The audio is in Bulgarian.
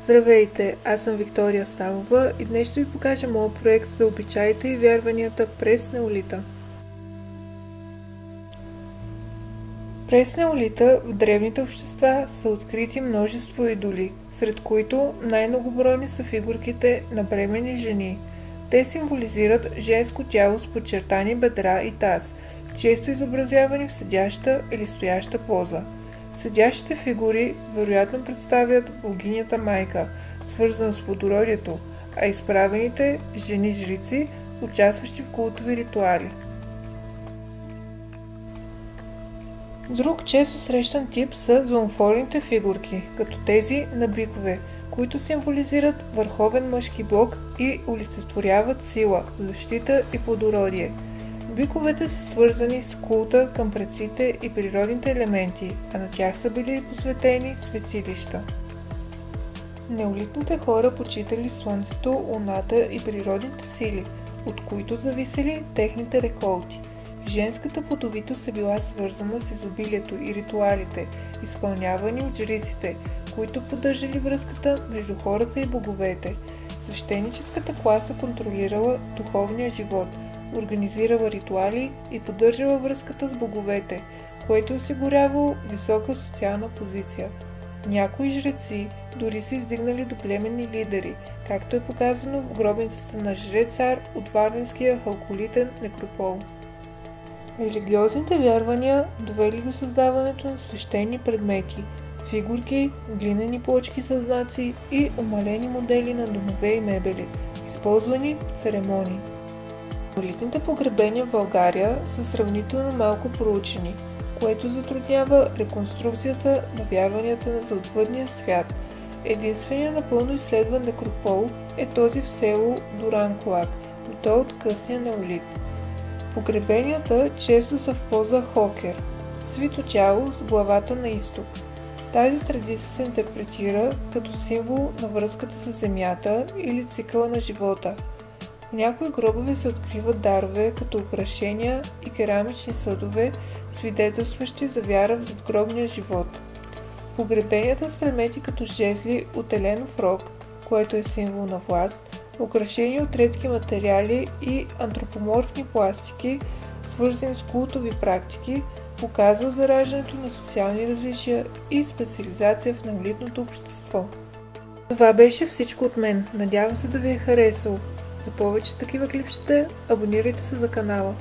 Здравейте, аз съм Виктория Ставова и днес ще ви покажа моят проект за обичаите и вярванията през неолита. През неолита в древните общества са открити множество идоли, сред които най-многобройни са фигурките на бременни жени. Те символизират женско тяло с подчертани бедра и таз, често изобразявани в седяща или стояща поза. Седящите фигури вероятно представят богинята майка, свързана с плодородието, а изправените – жени-жрици, участващи в култови ритуали. Друг често срещан тип са зоофорните фигурки, като тези на бикове, които символизират върховен мъжки бог и олицетворяват сила, защита и плодородие. Биковете са свързани с култа към предците и природните елементи, а на тях са били посветени светилища. Неолитните хора почитали слънцето, луната и природните сили, от които зависели техните реколти. Женската плодовитост е била свързана с изобилието и ритуалите, изпълнявани от жриците, които поддържали връзката между хората и боговете. Свещеническата класа контролирала духовния живот, организирала ритуали и поддържала връзката с боговете, което осигурявало висока социална позиция. Някои жреци дори са издигнали до племенни лидери, както е показано в гробницата на жрец Ар от Варненския халколитен некропол. Религиозните вярвания довели до създаването на свещени предмети, фигурки, глинени плочки с знаци и умалени модели на домове и мебели, използвани в церемонии. Неолитните погребения в България са сравнително малко проучени, което затруднява реконструкцията на вярванията за отвъдния свят. Единственият напълно изследван некропол е този в село Дуранкулак, но той е от късния неолит. Погребенията често са в поза хокер, свито тяло с главата на изток. Тази традиция се интерпретира като символ на връзката с земята или цикъла на живота. В някои гробове се откриват дарове като украшения и керамични съдове, свидетелстващи за вяра в задгробния живот. Погребенията с предмети като жезли от еленов рог, което е символ на власт, украшения от редки материали и антропоморфни пластики, свързани с култови практики, показва зараждането на социални различия и специализация в неолитното общество. Това беше всичко от мен. Надявам се да ви е харесало. За повече такива клипчета, абонирайте се за канала.